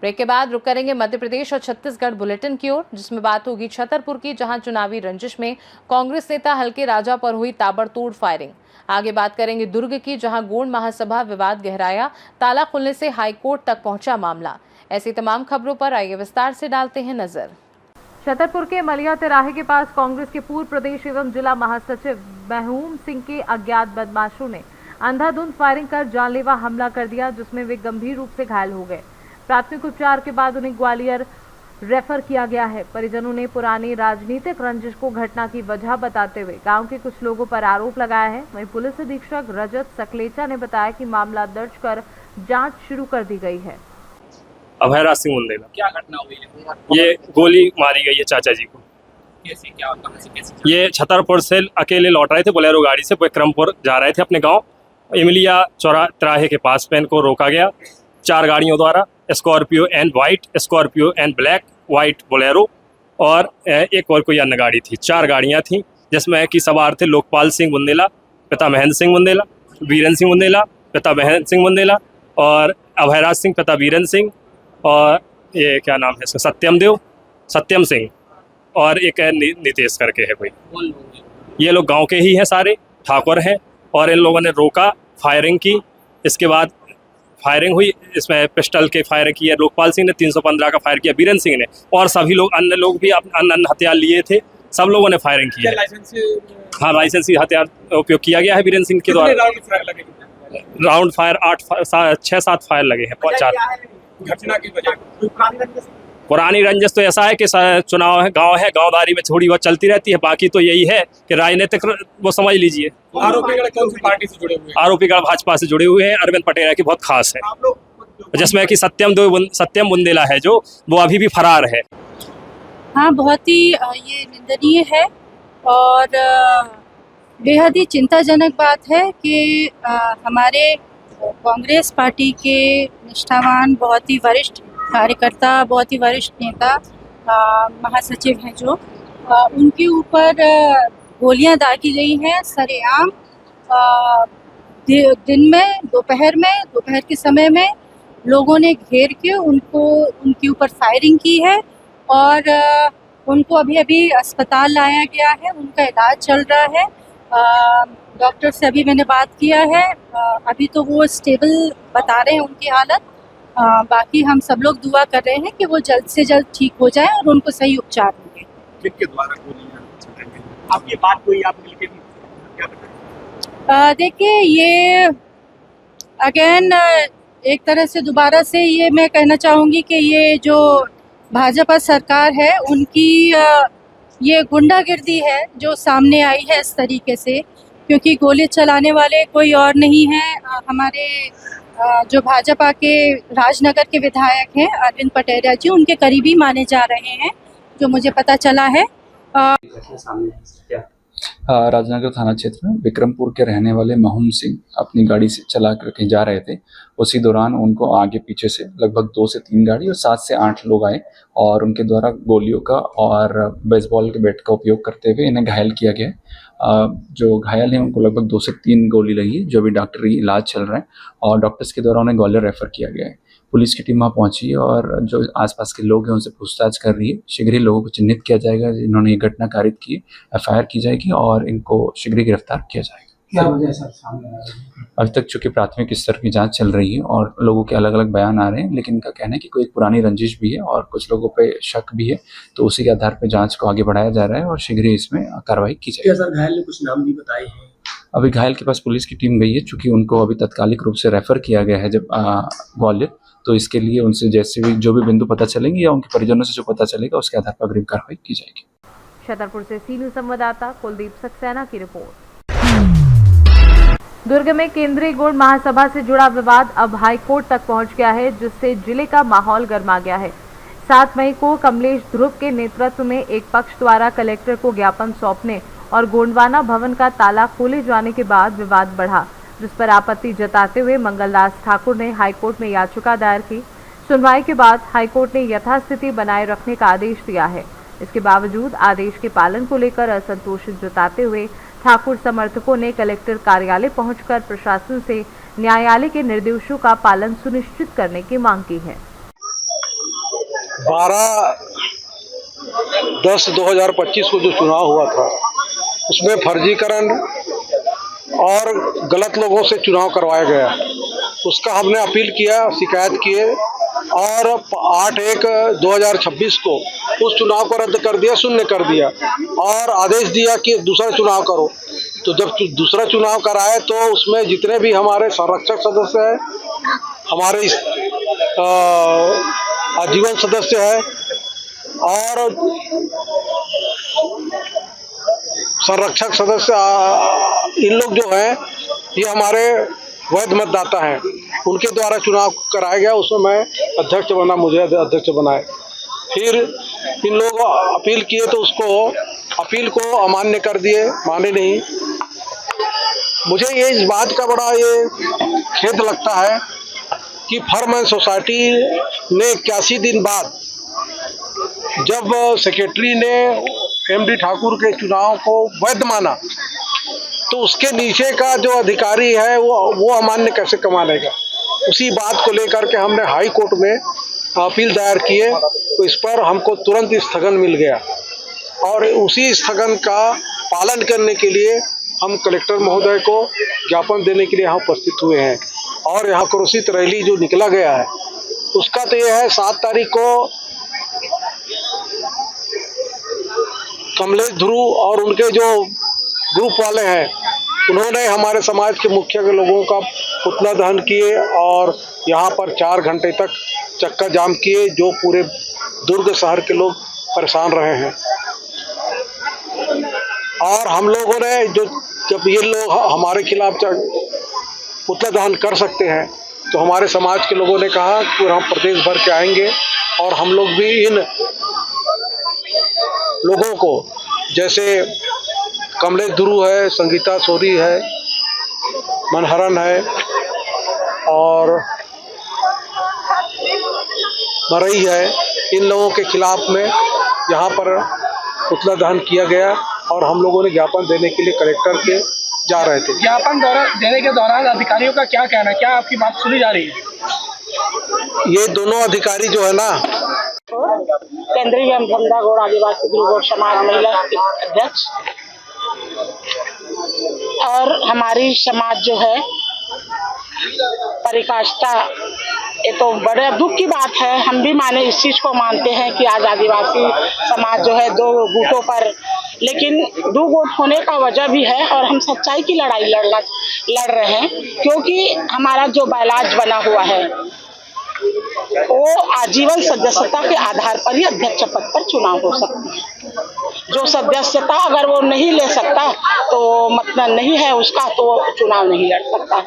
Break के बाद रुक करेंगे मध्य प्रदेश और छत्तीसगढ़ बुलेटिन की ओर, जिसमें बात होगी छतरपुर की, जहां चुनावी रंजिश में कांग्रेस नेता हल्के राजा पर हुई ताबड़तोड़ फायरिंग। आगे बात करेंगे दुर्ग की, जहां गोंड महासभा विवाद गहराया, ताला खुलने से हाईकोर्ट तक पहुंचा मामला। ऐसी तमाम खबरों पर आइए विस्तार से डालते हैं नजर। छतरपुर के मलिया तिराहे के पास कांग्रेस के पूर्व प्रदेश एवं जिला महासचिव महूम सिंह के अज्ञात बदमाशों ने अंधाधुंध फायरिंग कर जानलेवा हमला कर दिया, जिसमें वे गंभीर रूप से घायल हो गए। प्राथमिक उपचार के बाद उन्हें ग्वालियर रेफर किया गया है। परिजनों ने पुरानी राजनीतिक रंजिश को घटना की वजह बताते हुए गांव के कुछ लोगों पर आरोप लगाया है। वहीं पुलिस अधीक्षक रजत सकलेचा ने बताया कि मामला दर्ज कर जांच शुरू कर दी गई है। अभयराज सिंह बुंदेला। क्या घटना हुई है? ये गोली मारी गई है चाचा जी को। कैसे, क्या, कहां से, कैसे? ये छतरपुर से अकेले लौट रहे थे बोलेरो गाड़ी से, विक्रमपुर जा रहे थे अपने गांव। इमलिया तिराहे के पास पे इनको रोका गया 4 गाड़ियों द्वारा, Scorpio and white, Scorpio and black, white Bolero और एक और कोई अन्य गाड़ी थी। 4 गाड़ियां थी, जिसमें कि सवार थे लोकपाल सिंह बुंदेला, पिता महेंद्र सिंह बुंदेला, वीरेंद्र सिंह बुंदेला, पिता महेंद्र सिंह बुंदेला और अभयराज सिंह, पिता वीरेंद्र सिंह और ये क्या नाम है इसका, सत्यम सिंह और एक नितेश करके है कोई। ये लोग गांव के ही हैं, सारे ठाकुर हैं और इन लोगों ने रोका, फायरिंग की। इसके बाद फायरिंग हुई, इसमें पिस्टल के फायर किया लोकपाल सिंह ने, 315 का फायर किया वीरेंद्र सिंह ने और सभी लोग अन्य लोग भी अन्य हथियार लिए थे, सब लोगों ने फायरिंग की है। हाँ, लाइसेंसी हथियार उपयोग किया गया है वीरेंद्र सिंह के द्वारा। राउंड फायर 6-7 फायर लगे हैं। घटना की वजह पुरानी रंजिश तो ऐसा है कि चुनाव है, गांवदारी में थोड़ी बहुत चलती रहती है। बाकी तो यही है कि राजनीतिक वो समझ लीजिए। आरोपीगढ़ कौन सी पार्टी से जुड़े हुए हैं? आरोपीगढ़ भाजपा से जुड़े हुए हैं। अरविंद पटेल की बहुत खास है, जिसमें कि सत्यम बुंदेला है जो वो अभी भी फरार है। हाँ, बहुत ही ये निंदनीय है और बेहद ही चिंताजनक बात है कि हमारे कांग्रेस पार्टी के निष्ठावान, बहुत ही वरिष्ठ कार्यकर्ता, बहुत ही वरिष्ठ नेता, महासचिव हैं जो, उनके ऊपर गोलियां दागी गई हैं सरेआम, दिन में, दोपहर के समय में लोगों ने घेर के उनके ऊपर फायरिंग की है और उनको अभी अस्पताल लाया गया है, उनका इलाज चल रहा है। डॉक्टर से अभी मैंने बात किया है, अभी तो वो स्टेबल बता रहे हैं उनकी हालत। बाकी हम सब लोग दुआ कर रहे हैं कि वो जल्द से जल्द ठीक हो जाए और उनको सही उपचार मिले। किसके द्वारा गोलियां? आपकी बात हुई, आप मिलके क्या बताएं? देखिए, ये अगेन एक तरह से दोबारा से ये मैं कहना चाहूँगी कि ये जो भाजपा सरकार है उनकी ये गुंडागिर्दी है जो सामने आई है इस तरीके से, क्योंकि गोली चलाने वाले कोई और नहीं हैं, हमारे जो भाजपा के राजनगर के विधायक हैं अरविंद पटेल जी, उनके करीबी माने जा रहे हैं, जो मुझे पता चला है। राजनगर थाना क्षेत्र में विक्रमपुर के रहने वाले महूम सिंह अपनी गाड़ी से चला कर कहीं जा रहे थे। उसी दौरान उनको आगे पीछे से लगभग 2 से 3 गाड़ी और 7 से 8 लोग आए और उनके द्वारा गोलियों का और बेसबॉल के बैट का उपयोग करते हुए इन्हें घायल किया गया। जो घायल हैं उनको लगभग 2 से 3 गोली लगी है, जो भी डॉक्टरी इलाज चल रहा है और डॉक्टर्स के द्वारा उन्हें ग्वालियर रेफर किया गया है। पुलिस की टीम वहाँ पहुंची और जो आसपास के लोग हैं उनसे पूछताछ कर रही है। शीघ्र ही लोगों को चिन्हित किया जाएगा जिन्होंने ये घटना कारित की, FIR की जाएगी और इनको शीघ्र गिरफ्तार किया जाएगा। क्या वजह सर सामने आ रही है? अभी तक चूंकि प्राथमिक स्तर की जांच चल रही है और लोगों के अलग अलग बयान आ रहे हैं, लेकिन इनका कहना है कि कोई एक पुरानी रंजिश भी है और कुछ लोगों पे शक भी है, तो उसी के आधार पर जांच को आगे बढ़ाया जा रहा है और शीघ्र ही इसमें कार्रवाई की जाएगी। क्या सर घायल ने कुछ नाम भी बताए हैं? अभी घायल के पास पुलिस की टीम गई है, चूंकि उनको अभी तत्कालिक रूप से रेफर किया गया है जब ग्वालियर, तो इसके लिए उनसे जैसे भी जो भी बिंदु पता चलेंगे या उनके परिजनों से जो पता चलेगा उसके आधार पर अग्रिम कार्रवाई की जाएगी। छतरपुर से सीनियर संवाददाता कुलदीप सक्सेना की रिपोर्ट। दुर्ग में केंद्रीय गोंड महासभा से जुड़ा विवाद अब हाईकोर्ट तक पहुंच गया है, जिससे जिले का माहौल गर्मा गया है। 7 मई को कमलेश ध्रुव के नेतृत्व में एक पक्ष द्वारा कलेक्टर को ज्ञापन सौंपने और गोंडवाना भवन का ताला खोले जाने के बाद विवाद बढ़ा, जिस पर आपत्ति जताते हुए मंगलदास ठाकुर ने हाईकोर्ट में याचिका दायर की। सुनवाई के बाद हाईकोर्ट ने यथास्थिति बनाए रखने का आदेश दिया है। इसके बावजूद आदेश के पालन को लेकर असंतोष जताते हुए ठाकुर समर्थकों ने कलेक्टर कार्यालय पहुंचकर प्रशासन से न्यायालय के निर्देशों का पालन सुनिश्चित करने की मांग की है। 12/10/2025 को जो चुनाव हुआ था उसमें फर्जीकरण और गलत लोगों से चुनाव करवाया गया। उसका हमने अपील किया, शिकायत किए और 8/1/2026 को उस चुनाव को रद्द कर दिया, शून्य कर दिया और आदेश दिया कि दूसरा चुनाव करो। तो जब दूसरा चुनाव कराए तो उसमें जितने भी हमारे संरक्षक सदस्य हैं, हमारे आजीवन सदस्य हैं और संरक्षक सदस्य इन लोग जो हैं ये हमारे वैध मतदाता हैं, उनके द्वारा चुनाव कराया गया। उसमें मैं अध्यक्ष बना, मुझे अध्यक्ष बनाए। फिर इन लोग अपील किए तो उसको अपील को अमान्य कर दिए, माने नहीं। मुझे ये इस बात का बड़ा ये खेद लगता है कि फर्म एंड सोसाइटी ने 81 दिन बाद जब सेक्रेटरी ने एमडी ठाकुर के चुनाव को वैध माना तो उसके नीचे का जो अधिकारी है वो अमान्य कैसे मानेगा। उसी बात को लेकर के हमने हाई कोर्ट में अपील दायर किए तो इस पर हमको तुरंत स्थगन मिल गया और उसी स्थगन का पालन करने के लिए हम कलेक्टर महोदय को ज्ञापन देने के लिए यहाँ उपस्थित हुए हैं। और यहाँ क्रोशित रैली जो निकला गया है उसका तो ये है 7 तारीख को कमलेश ध्रुव और उनके जो ग्रुप वाले हैं उन्होंने हमारे समाज के मुखिया के लोगों का पुतला दहन किए और यहाँ पर 4 घंटे तक चक्का जाम किए, जो पूरे दुर्ग शहर के लोग परेशान रहे हैं। और हम लोगों ने जब ये लोग हमारे खिलाफ पुतला दहन कर सकते हैं तो हमारे समाज के लोगों ने कहा कि हम प्रदेश भर के आएंगे और हम लोग भी इन लोगों को, जैसे कमलेश ध्रुव है, संगीता सोरी है, मनहरन है और मरई है, इन लोगों के खिलाफ में यहाँ पर पुतला दहन किया गया और हम लोगों ने ज्ञापन देने के लिए कलेक्टर के जा रहे थे। ज्ञापन देने के दौरान अधिकारियों का क्या कहना है, क्या आपकी बात सुनी जा रही है? ये दोनों अधिकारी जो है ना, केंद्रीय एवं धमदा गौड़ आदिवासी गुरु समाज महिला अध्यक्ष और हमारी समाज जो है परिकाष्ठा, ये तो बड़े दुख की बात है। हम भी माने इस चीज को मानते हैं कि आज आदिवासी समाज जो है 2 गुटों पर, लेकिन 2 गुट होने का वजह भी है और हम सच्चाई की लड़ाई लड़ रहे हैं क्योंकि हमारा जो बैलाज बना हुआ है वो आजीवन सदस्यता के आधार पर ही अध्यक्ष पद पर चुनाव हो सकता है। जो सदस्यता अगर वो नहीं ले सकता तो मतलब नहीं है उसका, तो वो चुनाव नहीं लड़ सकता।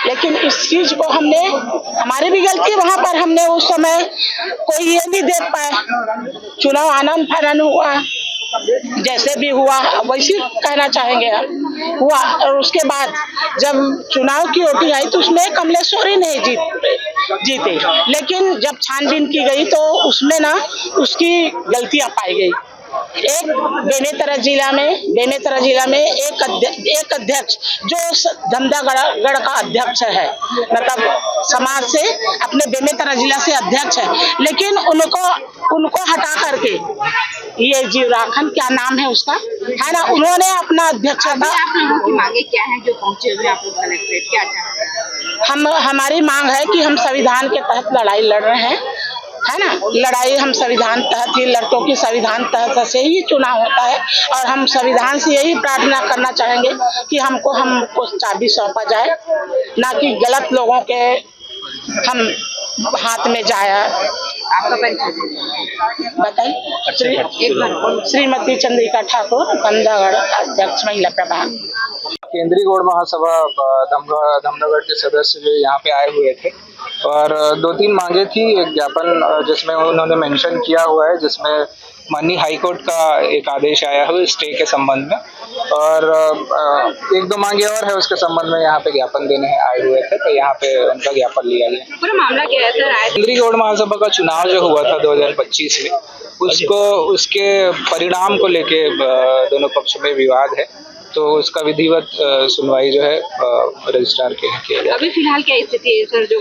लेकिन इस चीज को हमने, हमारी भी गलती, वहां पर हमने उस समय कोई ये नहीं देख पाए। चुनाव आनंद फानन हुआ, जैसे भी हुआ वैसे कहना चाहेंगे हम हुआ। और उसके बाद जब चुनाव की वोटिंग आई तो उसमें कमलेश्वरी नहीं जीते, लेकिन जब छानबीन की गई तो उसमें ना उसकी गलतियां पाई गई। एक बेमेतरा जिला में एक अध्यक्ष जो धमदागढ़ का अध्यक्ष है, मतलब समाज से अपने बेमेतरा जिला से अध्यक्ष है, लेकिन उनको हटा करके ये जीवराखन, क्या नाम है उसका, है ना, उन्होंने अपना अध्यक्ष। आप लोगों की मांगे क्या है जो पहुंचे हुए आप लोग कलेक्ट्रेट, क्या चाहते हैं? हमारी मांग है कि हम संविधान के तहत लड़ाई लड़ रहे हैं, है ना। लड़ाई हम संविधान तहत ही, लड़कों की संविधान तहत से ही चुनाव होता है और हम संविधान से यही प्रार्थना करना चाहेंगे कि हमको चाबी सौंपा जाए, ना कि गलत लोगों के हम हाथ में जाए। आपका परिचय बताइए। श्रीमती चंद्रिका ठाकुर, धमदागढ़ अध्यक्ष महिला प्रभाग। केंद्रीय गौड़ महासभा धमदागढ़ के सदस्य जो यहाँ पे आए हुए थे और 2-3 मांगे थी। एक ज्ञापन जिसमें उन्होंने मेंशन किया हुआ है, जिसमें माननीय हाईकोर्ट का एक आदेश आया है स्टे के संबंध में, और 1-2 मांगे और है उसके संबंध में यहाँ पे ज्ञापन देने आए हुए थे, तो यहाँ पे उनका ज्ञापन लिया गया। पूरा मामला क्या है सर? केंद्रीय गौड़ महासभा का चुनाव जो हुआ था 2025 में, उसके परिणाम को लेके दोनों पक्ष में विवाद है तो उसका विधिवत सुनवाई जो है रजिस्ट्रार के यहाँ किया जाए। अभी फिलहाल क्या स्थिति है सर? जो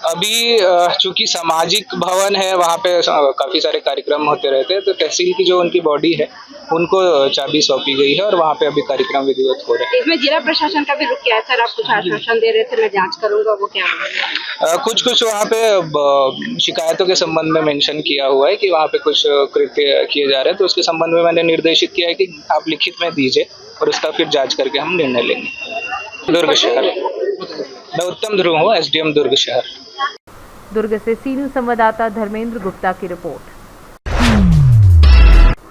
अभी चूंकि सामाजिक भवन है, वहाँ पे काफी सारे कार्यक्रम होते रहते हैं, तो तहसील की जो उनकी बॉडी है उनको चाबी सौंपी गई है और वहाँ पे अभी कार्यक्रम विधिवत हो रहे हैं। इसमें जिला प्रशासन का भी रुख किया है सर, आप कुछ आश्वासन दे रहे थे मैं जांच करूंगा, वो क्या? कुछ वहाँ पे शिकायतों के संबंध में मेंशन किया हुआ है कि वहाँ पे कुछ कृत्य किए जा रहे हैं, तो उसके संबंध में मैंने निर्देशित किया है कि आप लिखित में दीजिए और उसका फिर जांच करके हम निर्णय लेंगे। दुर्ग शहर, मैं उत्तम ध्रुव हूँ, SDM दुर्ग शहर। दुर्ग से सीनू संवाददाता धर्मेंद्र गुप्ता की रिपोर्ट।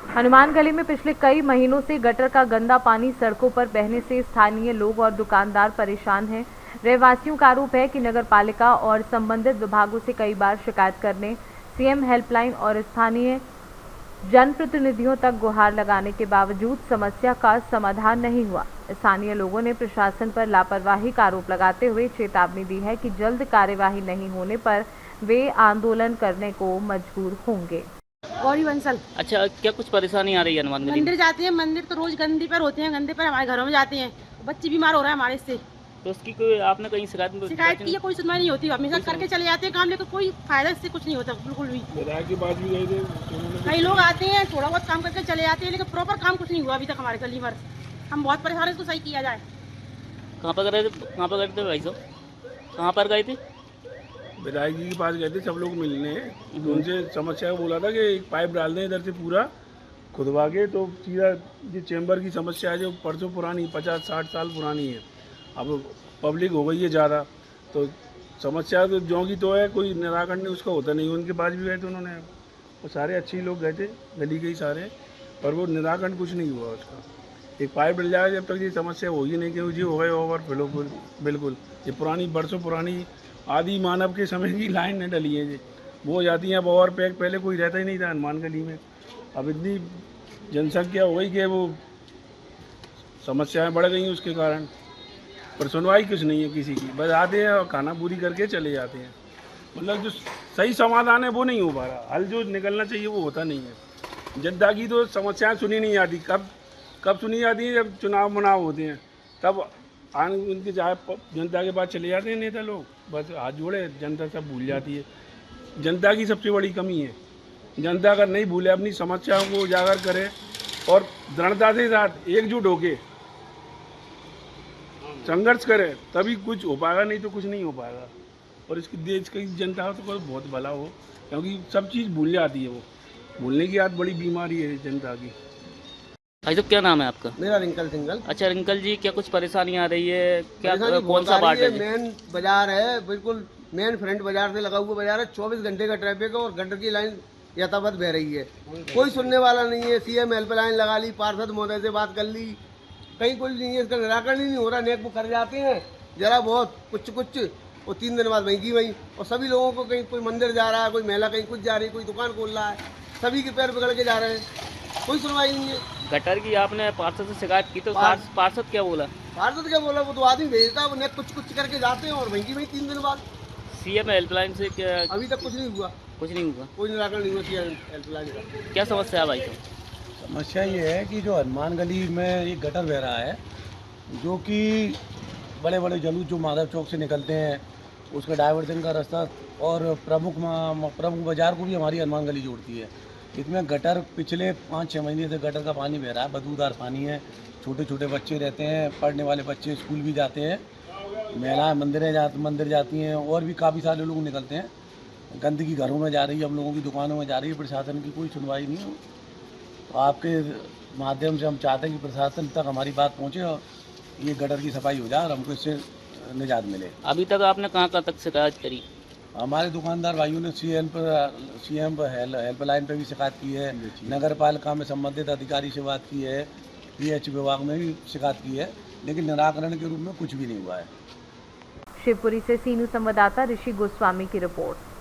हनुमान गली में पिछले कई महीनों से गटर का गंदा पानी सड़कों पर बहने से स्थानीय लोग और दुकानदार परेशान हैं। रहवासियों का आरोप है कि नगर पालिका और संबंधित विभागों से कई बार शिकायत करने, सीएम हेल्पलाइन और स्थानीय जनप्रतिनिधियों तक गुहार लगाने के बावजूद समस्या का समाधान नहीं हुआ। स्थानीय लोगों ने प्रशासन पर लापरवाही का आरोप लगाते हुए चेतावनी दी है कि जल्द कार्यवाही नहीं होने पर वे आंदोलन करने को मजबूर होंगे। गौरी बंसल। अच्छा, क्या कुछ परेशानी आ रही है हनुमान गली? मंदिर जाते हैं, मंदिर तो रोज गंदी पर होते हैं, गंदे पर हमारे घरों में जाते हैं, बच्चे बीमार हो रहे हैं हमारे से। तो उसकी कोई आपने कहीं शिकायत की है? कोई सुनवाई नहीं होती, हमेशा करके चले जाते हैं काम, लेकिन कोई फायदा इससे कुछ नहीं होता बिल्कुल भी। कई लोग आते हैं, थोड़ा बहुत काम करके चले जाते हैं, लेकिन प्रॉपर काम कुछ नहीं हुआ अभी तक हमारे गली पर। हम बहुत परेशान हैं, इसको सही किया जाए। कहाँ पर गए थे भाई साहब? कहाँ पर गए थे? विधायक जी के पास गए थे सब लोग मिलने, तो उनसे समस्या बोला था कि एक पाइप डाल दें इधर से पूरा खुदवा के, तो सीधा ये चैम्बर की समस्या है जो परसों पुरानी 50-60 साल पुरानी है, अब पब्लिक हो गई है ज़्यादा, तो समस्या तो जो की तो है, कोई निराकरण नहीं उसका होता नहीं। उनके पास भी गए थे उन्होंने, वो सारे अच्छे लोग गए थे गली के ही सारे, पर वो निराकरण कुछ नहीं हुआ उसका। एक पाइप डल जाए जब तक ये समस्या होगी नहीं, क्योंकि हो गए ओवर बिल्कुल ये पुरानी बरसों पुरानी आदि मानव के समय की लाइन ने डली है जी, वो हो जाती हैं। अब ओवर पैक पहले कोई रहता ही नहीं था हनुमान गली में, अब इतनी जनसंख्या हो गई कि वो समस्याएं बढ़ गई हैं उसके कारण, पर सुनवाई कुछ नहीं है किसी की, बस आते हैं और खाना पूरी करके चले जाते हैं। मतलब जो सही समाधान है वो नहीं हो पा रहा, हल जो निकलना चाहिए वो होता नहीं है। जनता की तो समस्याएं सुनी नहीं आती, कब सुनी जाती है? जब चुनाव होते हैं, तब उनके जनता के पास चले जाते हैं नेता लोग, बस हाथ जोड़े, जनता सब भूल जाती है। जनता की सबसे बड़ी कमी है, जनता अगर नहीं भूले, अपनी समस्याओं को उजागर करे और दृढ़ता के साथ एकजुट होके संघर्ष करे, तभी कुछ हो पाएगा, नहीं तो कुछ नहीं हो पाएगा। और इसकी देश की जनता तो बहुत भला हो, क्योंकि सब चीज़ भूल जाती है, वो भूलने की आदत बड़ी बीमारी है जनता की। भाई साहब क्या नाम है आपका? मेरा रिंकल सिंगल। अच्छा रिंकल जी, क्या कुछ परेशानी आ रही है? क्या कौन सा वार्ड है? मेन बाजार है, बिल्कुल मेन फ्रंट बाजार से लगा हुआ बाजार है, 24 घंटे का ट्रैफिक है और गटर की लाइन यथावत बह रही है, कोई सुनने वाला नहीं है। सीएम हेल्पलाइन लगा ली, पार्षद महोदय से बात कर ली, कहीं कुछ नहीं है, इसका निराकरण ही नहीं हो रहा। नेक बुक कर जाते हैं जरा बहुत कुछ और 3 दिन बाद वहीं की वहीं, और सभी लोगों को कहीं कोई मंदिर जा रहा है, कोई मेला कहीं कुछ जा रही है, कोई दुकान खोल रहा है, सभी के पैर बिगड़ के जा रहे हैं, कोई सुनवाई नहीं है। गटर की आपने पार्षद से शिकायत की तो पार्षद क्या बोला? पार्षद क्या बोला, वो तो आदमी भेजता है, वो नेक कुछ करके जाते हैं और वहीं की वहीं 3 दिन बाद। सीएम हेल्पलाइन से क्या अभी तक कुछ नहीं हुआ? कुछ नहीं हुआ, कोई निराकरण नहीं हुआ सीएम हेल्पलाइन का। क्या समस्या है भाई? तो समस्या ये है कि जो हनुमान गली में एक गटर बह रहा है, जो कि बड़े बड़े जुलूस जो माधव चौक से निकलते हैं, उसका डाइवर्जन का रास्ता और प्रमुख बाजार को भी हमारी हनुमान गली जोड़ती है। इसमें गटर पिछले 5-6 महीने से गटर का पानी बह रहा है, बदबूदार पानी है, छोटे छोटे बच्चे रहते हैं, पढ़ने वाले बच्चे स्कूल भी जाते हैं, महिलाएं मंदिर जाती हैं, और भी काफ़ी सारे लोग निकलते हैं। गंदगी घरों में जा रही है, हम लोगों की दुकानों में जा रही है, प्रशासन की कोई सुनवाई नहीं हो। तो आपके माध्यम से हम चाहते हैं कि प्रशासन तक हमारी बात पहुँचे और ये गटर की सफाई हो जाए और हमको इससे निजात मिले। अभी तक आपने कहाँ तक शिकायत करी? हमारे दुकानदार भाइयों ने सीएम हेल्पलाइन पर भी शिकायत की है, नगर पालिका में संबंधित अधिकारी से बात की है, पीएच विभाग में भी शिकायत की है, लेकिन निराकरण के रूप में कुछ भी नहीं हुआ है। शिवपुरी से सीनू संवाददाता ऋषि गोस्वामी की रिपोर्ट।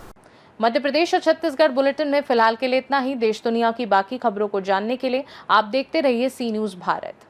मध्य प्रदेश और छत्तीसगढ़ बुलेटिन में फिलहाल के लिए इतना ही। देश दुनिया की बाकी खबरों को जानने के लिए आप देखते रहिए सी न्यूज़ भारत।